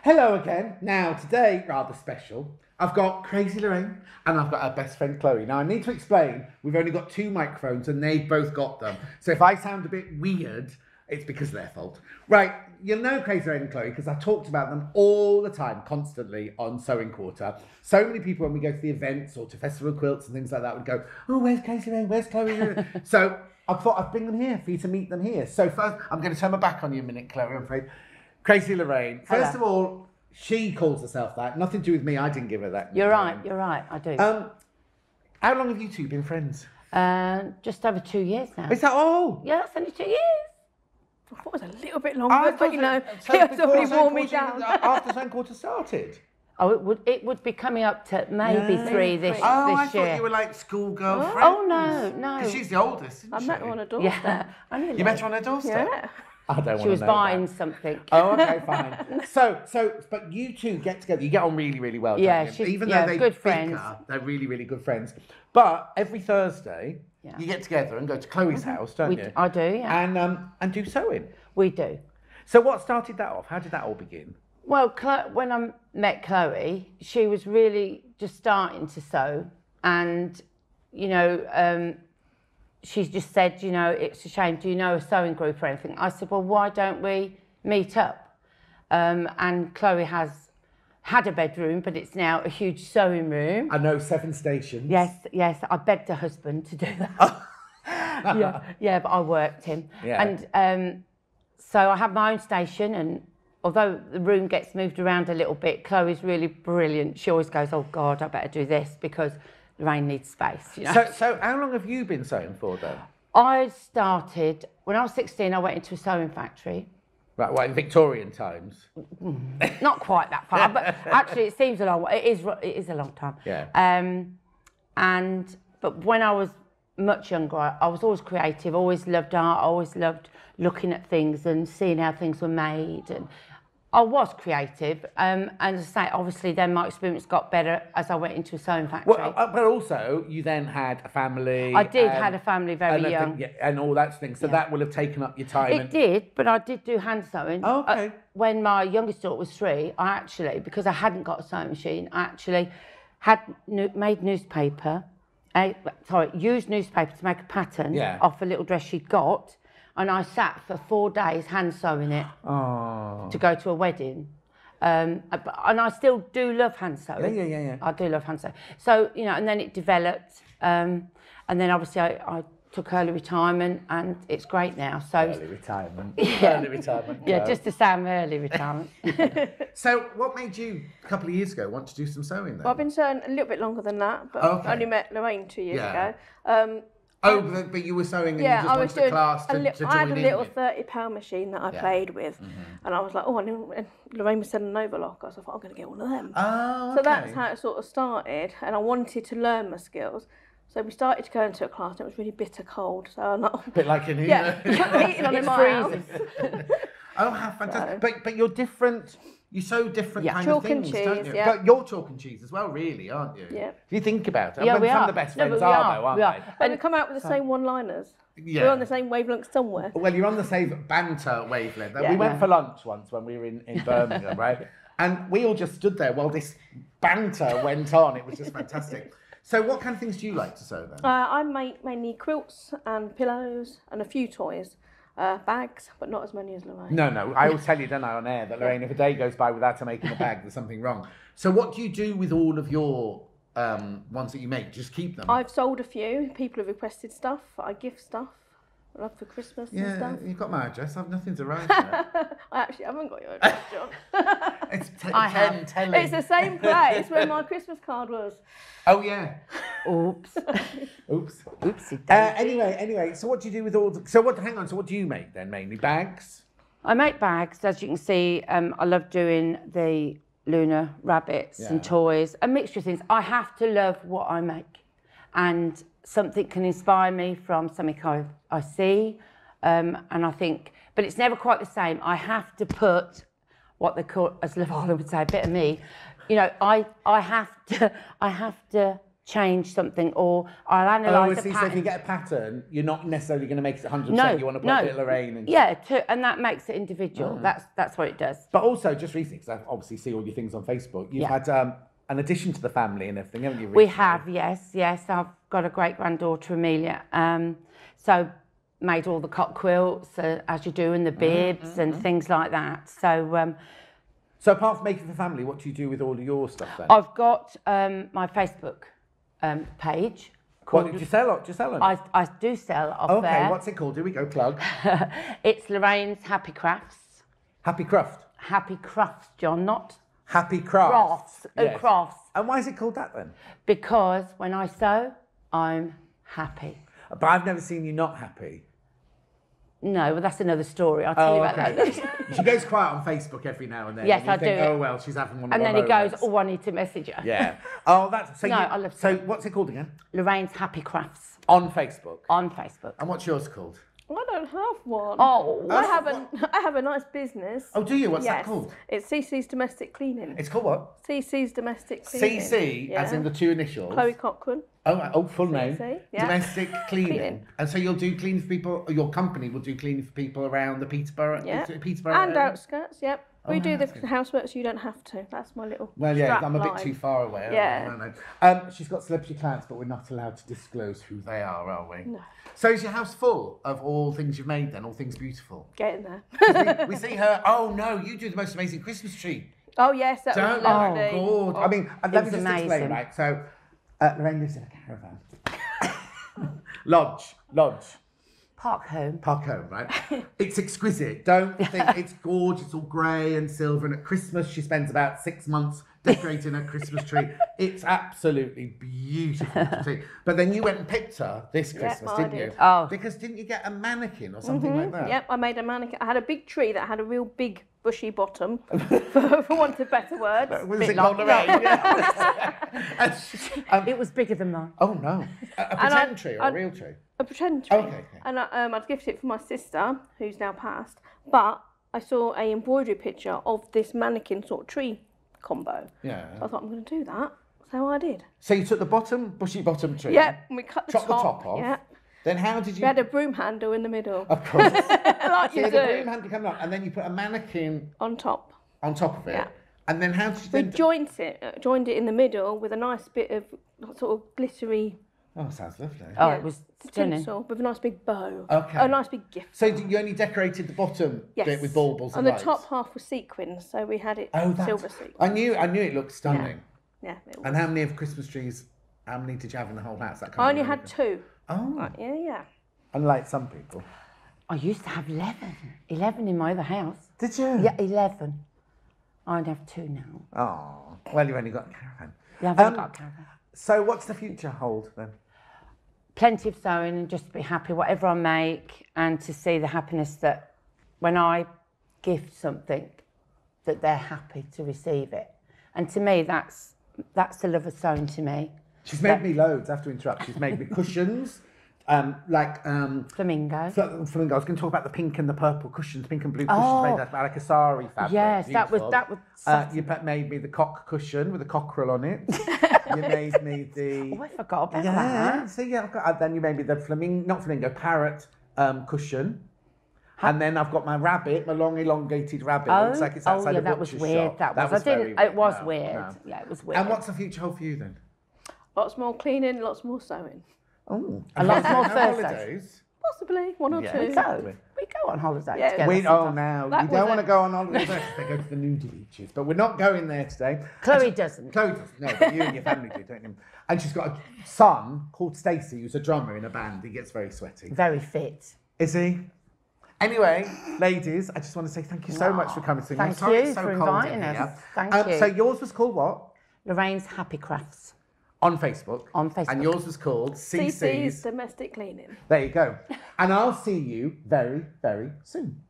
Hello again. Now, today, rather special, I've got Crazy Lorraine and I've got our best friend Chloe. Now, I need to explain, we've only got 2 microphones and they've both got them. So if I sound a bit weird, it's because of their fault. Right, you'll know Crazy Lorraine and Chloe because I talked about them all the time, constantly on Sewing Quarter. So many people, when we go to the events or to festival quilts and things like that, would go, oh, where's Crazy Lorraine? Where's Chloe? So I thought I'd bring them here for you to meet them here. So first, I'm going to turn my back on you a minute, Chloe, I'm afraid. Crazy Lorraine. First of all, she calls herself that. Nothing to do with me. I didn't give her that. You're right. I do. How long have you two been friends? Just over 2 years now. Is that all? Yeah, that's only 2 years. I thought it was a little bit longer, but you know, somebody wore me down. After Sewing Quarter started? Oh, it would be coming up to maybe 3 this year. I thought you were like schoolgirl friends. Oh, no. Because she's the oldest, isn't she? I met her on a doorstep. Yeah. You met her on her doorstep? Yeah. I don't want to know. She was buying something. Oh, okay, fine. But you two get together. You get on really, really well. Yeah, don't you? Even though they good bicker, friends. they're really, really good friends. But every Thursday, you get together and go to Chloe's house, don't you? I do, yeah. And do sewing. We do. So what started that off? How did that all begin? Well, when I met Chloe, she was really just starting to sew, and you know, she just said, you know, it's a shame. Do you know a sewing group or anything? I said, well, why don't we meet up? And Chloe has had a bedroom, but it's now a huge sewing room. I know, 7 stations. Yes. I begged her husband to do that. yeah, but I worked him. Yeah. And so I have my own station, and although the room gets moved around a little bit, Chloe's really brilliant. She always goes, oh God, I better do this because Lorraine needs space. You know? So how long have you been sewing for then? I started, when I was 16, I went into a sewing factory. Right, well, in Victorian times. Not quite that far, but actually it seems a long way. It is a long time. Yeah. But when I was much younger, I was always creative, always loved art, always loved looking at things and seeing how things were made. And I was creative, and as I say, obviously then my experience got better as I went into a sewing factory. Well, but also you then had a family. I did had a family very young. And all that thing, so that will have taken up your time. It did, but I did do hand sewing. Oh, okay. When my youngest daughter was 3, I actually, because I hadn't got a sewing machine, I actually had made newspaper. Used newspaper to make a pattern off a little dress she'd got, and I sat for 4 days hand sewing it to go to a wedding. And I still do love hand sewing. Yeah. I do love hand sewing. So, you know, and then it developed, and then obviously I took early retirement, and it's great now. So early retirement. Early retirement. Yeah, just to say I'm early retirement. So what made you, a couple of years ago, want to do some sewing then? Well, I've been sewing a little bit longer than that, but I only met Lorraine 2 years ago. But you were sewing and you just wanted the class to join in. I had a little £30 machine that I played with, and I was like, and Lorraine was selling an overlock. I was like, I'm going to get one of them. Oh, okay. So that's how it sort of started, and I wanted to learn my skills. So we started to go into a class, and it was really bitter cold. So I'm like, a bit like in here. Yeah, heating on in my house. Oh, how fantastic! But you're different. You sew different kind chalk of things, and cheese, don't you? yeah. But you're chalk and cheese as well, really, aren't you? Yeah. If you think about it, Yeah, we some are. of the best friends No, are, though, aren't they? But we come out with the same one-liners. Yeah. We're on the same wavelength somewhere. Well, you're on the same banter wavelength. Yeah. We went for lunch once when we were in Birmingham, right? And we all just stood there while this banter went on. It was just fantastic. So what kind of things do you like to sew then? I make mainly quilts and pillows and a few toys. Bags, but not as many as Lorraine. No. I always tell you, don't I, on air, that Lorraine, if a day goes by without her making a bag, there's something wrong. So what do you do with all of your ones that you make? Just keep them? I've sold a few. People have requested stuff. I gift stuff. I love for Christmas and stuff. Yeah, you've got my address. I've nothing to write there. I actually haven't got your address, John. It's telling. It's the same place where my Christmas card was. Oh, yeah. Oops. Oopsie. Anyway, so what do you do with all the... So what do you make then, mainly? Bags? I make bags, as you can see. I love doing the lunar rabbits and toys, a mixture of things. I have to love what I make, and something can inspire me from something I see, and I think, but it's never quite the same. I have to put what they call, as Lavala would say, a bit of me. You know, I have to change something, or I'll Oh, analyse a see, so if pattern. you get a pattern, you're not necessarily going to make it 100%. No, You want to put no. a bit of Lorraine in. Yeah, and that makes it individual. That's what it does. But also, just recently, because I obviously see all your things on Facebook, you've had an addition to the family and everything, haven't you? We recently? have, yes. I've got a great granddaughter, Amelia. So made all the cock quilts, as you do, and the bibs and things like that. So. So apart from making for family, what do you do with all of your stuff then? I've got my Facebook page. What did you sell on? I do sell off there. Okay, what's it called? Here we go, plug. It's Lorraine's Happy Crafts. Happy Craft. Happy Crafts, John, not Happy Crafts. crafts. Crafts. And why is it called that then? Because when I sew, I'm happy. But I've never seen you not happy. No, well, that's another story. I'll tell you about that later. She goes quiet on Facebook every now and then. Yes, and you I think, do. Oh well, she's having one of And her then he goes, moments. oh, I need to message her. Yeah. Oh, that's so. No, you, I love so. sewing. What's it called again? Lorraine's Happy Crafts On Facebook. on Facebook. And what's yours called? I don't have one. Oh, I have a nice business. Oh, do you? What's that Yes. called? It's CC's Domestic Cleaning. It's called what? CC's Domestic Cleaning. CC, as in the two initials. Chloe Cochran. Oh, full name. yeah. Domestic cleaning. Cleaning. And so you'll do cleaning for people, or your company will do cleaning for people around the Peterborough, Yeah. Peterborough And area? outskirts, yep. Oh, We do the outskirts. housework so you don't have to. That's my little Well, yeah, strap I'm a bit line. too far away. Yeah. I know. She's got celebrity clients, but we're not allowed to disclose who they are we? No. So is your house full of all things you've made then, all things beautiful? Get in there. We see her, oh no, you do the most amazing Christmas tree. Oh, yes, that was Don't lovely. Oh, God. I mean, let me was just explain, amazing. right? So, Lorraine lives in a caravan. Lodge. Park home. Park home, right? It's exquisite. Don't think it's gorgeous, it's all grey and silver. And at Christmas, she spends about 6 months decorating her Christmas tree. It's absolutely beautiful to see. But then you went and picked her this Christmas, I didn't you? did. Oh. Because didn't you get a mannequin or something like that? Yep, I made a mannequin. I had a big tree that had a real big bushy bottom, for want of better words. Was Bit it called long. Lorraine? Yeah. It was bigger than mine. Oh no. A pretend tree or a real tree? A pretend tree. Okay. And I'd gifted it for my sister, who's now passed. But I saw a embroidery picture of this mannequin sort of tree combo. Yeah. So I thought I'm going to do that. So I did. So you took the bushy bottom tree. Yeah, and we cut the Chopped top. the top off. Yeah. Then how did you? We had a broom handle in the middle. Of course. Like So you you had the broom do. handle coming up, and then you put a mannequin On top. on top of it. Yeah. And then how did you We then? joined it in the middle with a nice bit of sort of glittery Oh, sounds lovely. Oh, yeah, it was stunning. tinsel with a nice big bow. Okay. A nice big gift. So you only decorated the bottom Yes. bit with baubles and And the lights? top half was sequins, so we had it Oh, that's... silver sequins. I knew it looked stunning. Yeah, it was. And how many of Christmas trees? How many did you have in the whole house? That I only had 2. Oh, Right, yeah. unlike some people. I used to have 11 in my other house. Did you? Yeah, 11. I'd have 2 now. Oh, well, you've only got a caravan. Yeah, I've only got a caravan. So what's the future hold then? Plenty of sewing and just to be happy, whatever I make, and to see the happiness that when I gift something, that they're happy to receive it. And to me, that's the love of sewing to me. She's made me loads. I have to interrupt. She's made me cushions, Flamingo. flamingo. I was going to talk about the pink and the purple cushions, pink and blue cushions Oh. made out of like a sari fabric. Yes, that was Beautiful. You made me the cock cushion with a cockerel on it. You made me the. Oh, I forgot about Yeah. that. So yeah, then you made me the parrot cushion. And then I've got my rabbit, my long elongated rabbit. It looks like it's outside yeah, a that was butcher's weird. shop. That was. very It was No, weird. no. Yeah, it was weird. And what's the future hold for you then? Lots more cleaning, lots more sewing. Oh, A lot more holidays. Thursdays. Possibly 1 or Yeah. 2. We go on holiday Yeah. together. We sometimes. now That we don't was want to it. go on holidays. They go to the nudie beaches, but we're not going there today. Chloe doesn't. Chloe doesn't. No, but you and your family do, don't you? And she's got a son called Stacey, who's a drummer in a band. He gets very sweaty. Very fit. Is he? Anyway, ladies, I just want to say thank you so much for coming to me. I'm Thank sorry you it's so for cold inviting in us. here. Thank you. So yours was called what? Lorraine's Happy Crafts. On Facebook. On Facebook. And yours was called CC's CC's. Domestic Cleaning. There you go. And I'll see you very, very soon.